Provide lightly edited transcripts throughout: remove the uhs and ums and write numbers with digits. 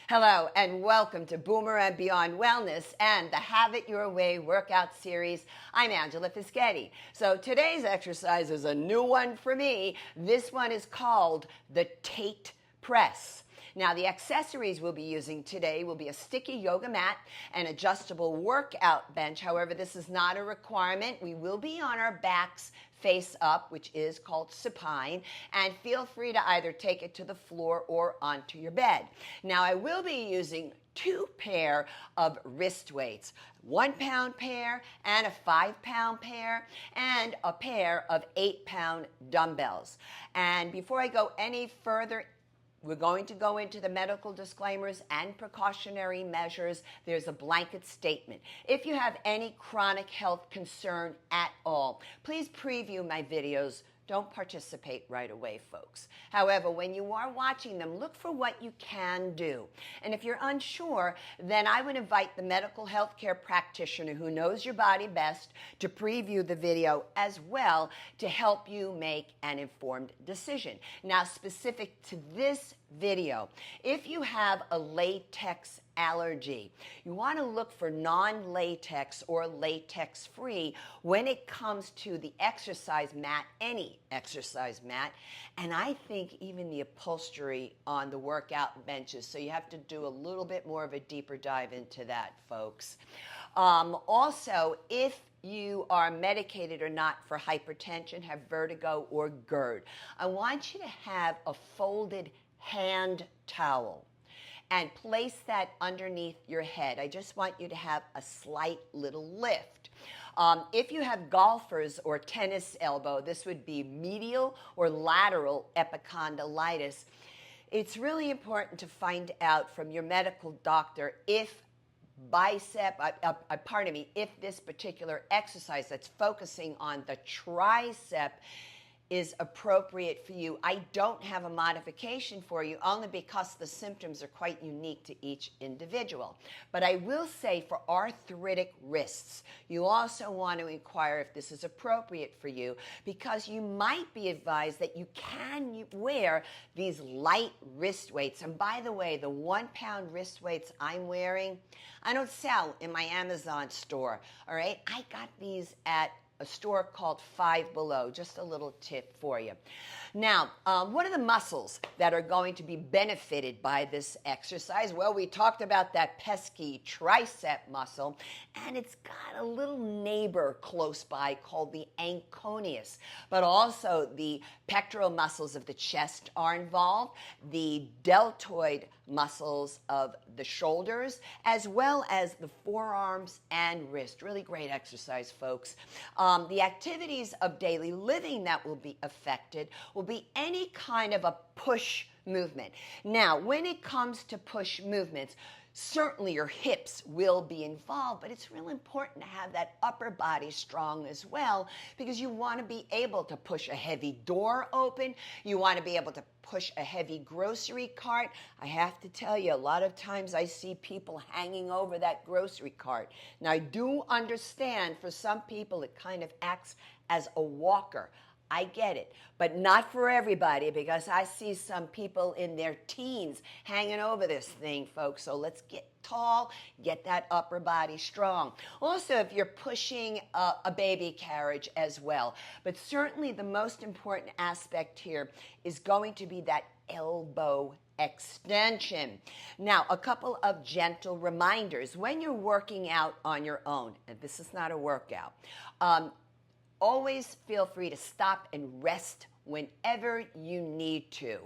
Hello and welcome to Boomer and Beyond Wellness and the Have It Your Way workout series. I'm Angelafischetti. So today's exercise is a new one for me. This one is called the Tate Press. Now the accessories we'll be using today will be a sticky yoga mat, an adjustable workout bench. However, this is not a requirement. We will be on our backs face up, which is called supine, and feel free to either take it to the floor or onto your bed. Now I will be using 2 pair of wrist weights, 1 pound pair and a 5 pound pair, and a pair of 8 pound dumbbells. And before I go any further, we're going to go into the medical disclaimers and precautionary measures. There's a blanket statement. If you have any chronic health concern at all, please preview my videos. Don't participate right away, folks. However, when you are watching them, look for what you can do. And if you're unsure, then I would invite the medical healthcare practitioner who knows your body best to preview the video as well to help you make an informed decision. Now, specific to this video, if you have a latex allergy, you want to look for non-latex or latex-free when it comes to the exercise mat, any exercise mat, and I think even the upholstery on the workout benches. So you have to do a little bit more of a deeper dive into that, folks. Also, if you are medicated or not for hypertension, have vertigo or GERD, I want you to have a folded hand towel and place that underneath your head. I just want you to have a slight little lift. If you have golfers or tennis elbow, this would be medial or lateral epicondylitis. It's really important to find out from your medical doctor if if this particular exercise that's focusing on the tricep is appropriate for you. I don't have a modification for you only because the symptoms are quite unique to each individual. But I will say for arthritic wrists, you also want to inquire if this is appropriate for you because you might be advised that you can wear these light wrist weights. And by the way, the 1 pound wrist weights I'm wearing, I don't sell in my Amazon store, all right? I got these at a store called Five Below. Just a little tip for you. Now, what are the muscles that are going to be benefited by this exercise? Well, we talked about that pesky tricep muscle, and it's got a little neighbor close by called the acromion, but also the pectoral muscles of the chest are involved, the deltoid muscles of the shoulders, as well as the forearms and wrist. Really great exercise, folks. The activities of daily living that will be affected will be any kind of a push movement. Now, when it comes to push movements, certainly your hips will be involved, but it's really important to have that upper body strong as well because you want to be able to push a heavy door open. You want to be able to push a heavy grocery cart. I have to tell you, a lot of times I see people hanging over that grocery cart. Now, I do understand for some people it kind of acts as a walker. I get it, but not for everybody because I see some people in their teens hanging over this thing, folks. So let's get tall, get that upper body strong. Also, if you're pushing a baby carriage as well. But certainly the most important aspect here is going to be that elbow extension. Now, a couple of gentle reminders. When you're working out on your own, and this is not a workout, always feel free to stop and rest whenever you need to.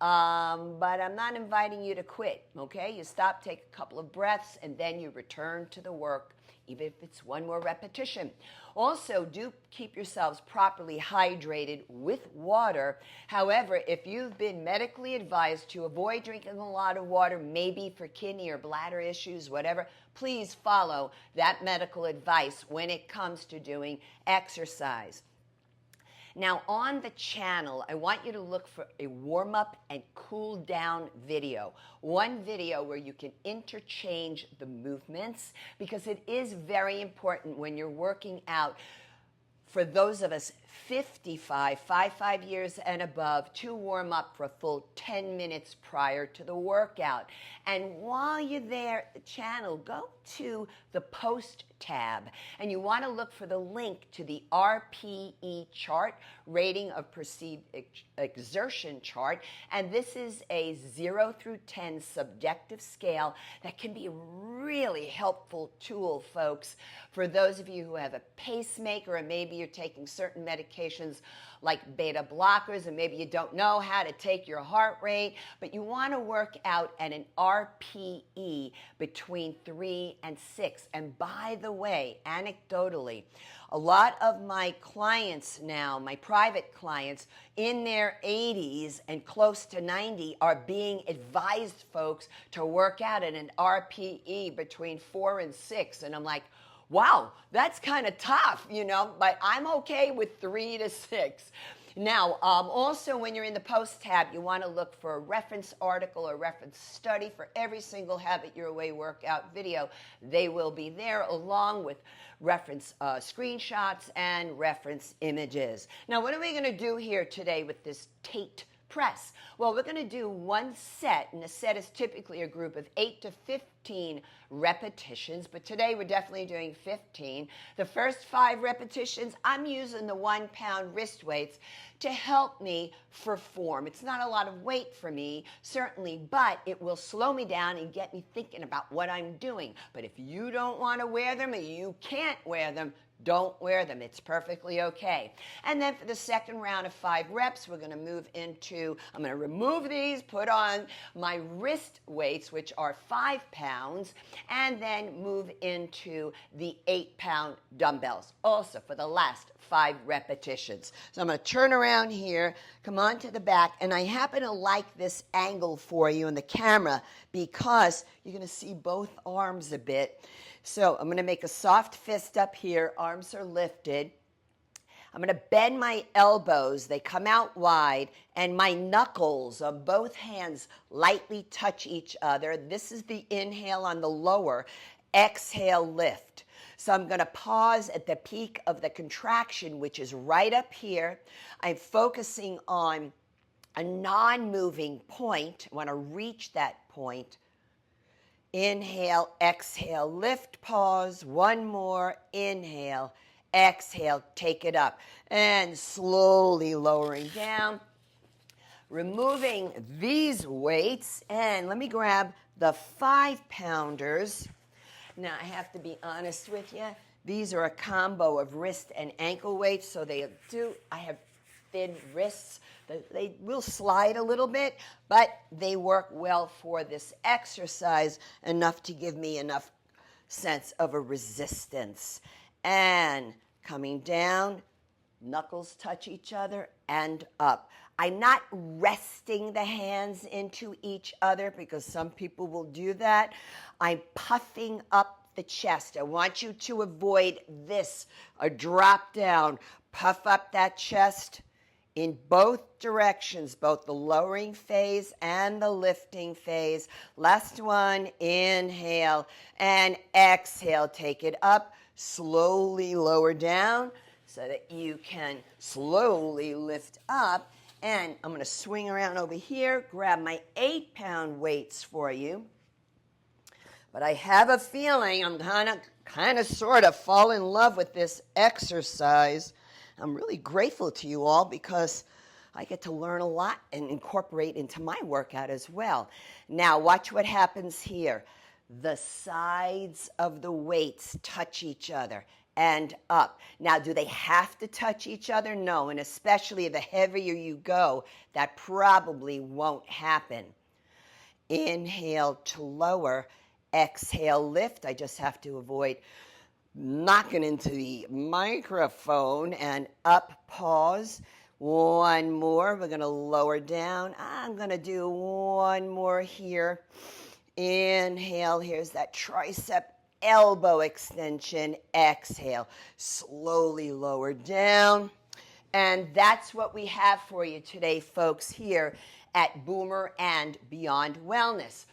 But I'm not inviting you to quit, okay? You stop, take a couple of breaths, and then you return to the work, even if it's one more repetition. Also, do keep yourselves properly hydrated with water. However, if you've been medically advised to avoid drinking a lot of water, maybe for kidney or bladder issues, whatever, please follow that medical advice when it comes to doing exercise. Now on the channel, I want you to look for a warm-up and cool-down video. One video where you can interchange the movements because it is very important when you're working out for those of us 55 years and above, to warm up for a full 10 minutes prior to the workout. And while you're there at the channel, go to the post tab, and you want to look for the link to the RPE chart, rating of perceived exertion chart. And this is a 0 through 10 subjective scale that can be a really helpful tool, folks, for those of you who have a pacemaker, or maybe you're taking certain medications like beta blockers, and maybe you don't know how to take your heart rate, but you want to work out at an RPE between 3 and 6. And by the way, anecdotally, a lot of my clients now, my private clients in their 80s and close to 90, are being advised, folks, to work out at an RPE between 4 and 6. And I'm like, wow, that's kind of tough, you know, but I'm okay with 3 to 6. Now, also when you're in the post tab, you want to look for a reference article or reference study for every single Habit Your Way workout video. They will be there along with reference screenshots and reference images. Now, what are we going to do here today with this Tate Press? Well, we're going to do one set, and a set is typically a group of 8 to 15 repetitions, but today we're definitely doing 15. The first 5 repetitions, I'm using the 1 pound wrist weights to help me for form. It's not a lot of weight for me, certainly, but it will slow me down and get me thinking about what I'm doing. But if you don't want to wear them, or you can't wear them, don't wear them. It's perfectly okay. And then for the second round of 5 reps, we're going to move into, I'm going to remove these, put on my wrist weights, which are 5 pounds, and then move into the 8-pound dumbbells, also for the last 5 repetitions. So I'm going to turn around here, come on to the back, and I happen to like this angle for you in the camera because you're going to see both arms a bit. So I'm going to make a soft fist up here. Arms are lifted. I'm going to bend my elbows. They come out wide, and my knuckles of both hands lightly touch each other. This is the inhale on the lower. Exhale, lift. So I'm going to pause at the peak of the contraction, which is right up here. I'm focusing on a non-moving point. I want to reach that point. Inhale, exhale, lift, pause. One more. Inhale, exhale, take it up. And slowly lowering down. Removing these weights. And let me grab the 5-pounders. Now, I have to be honest with you. These are a combo of wrist and ankle weights, so I have thin wrists. They will slide a little bit, but they work well for this exercise, enough to give me enough sense of a resistance. And coming down, knuckles touch each other, and up. I'm not resting the hands into each other because some people will do that. I'm puffing up the chest. I want you to avoid this, a drop down. Puff up that chest in both directions, both the lowering phase and the lifting phase. Last one, inhale and exhale. Take it up, slowly lower down so that you can slowly lift up. And I'm going to swing around over here, grab my 8-pound weights for you. But I have a feeling I'm kind of sort of fall in love with this exercise. I'm really grateful to you all because I get to learn a lot and incorporate into my workout as well. Now, watch what happens here. The sides of the weights touch each other and up. Now, do they have to touch each other? No, and especially the heavier you go, that probably won't happen. Inhale to lower, exhale, lift. I just have to avoid knocking into the microphone, and up, pause. One more. We're going to lower down. I'm going to do one more here. Inhale. Here's that tricep elbow extension. Exhale. Slowly lower down. And that's what we have for you today, folks, here at Boomer and Beyond Wellness.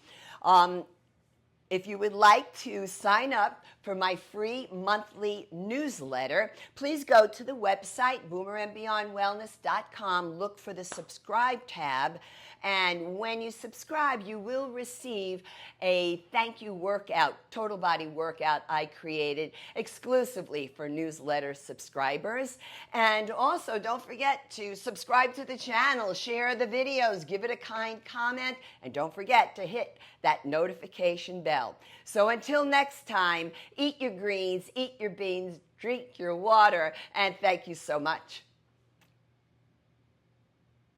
If you would like to sign up for my free monthly newsletter, please go to the website, boomerandbeyondwellness.com, look for the subscribe tab, and when you subscribe, you will receive a thank you workout, total body workout I created exclusively for newsletter subscribers. And also, don't forget to subscribe to the channel, share the videos, give it a kind comment, and don't forget to hit that notification bell. So until next time, eat your greens, eat your beans, drink your water, and thank you so much.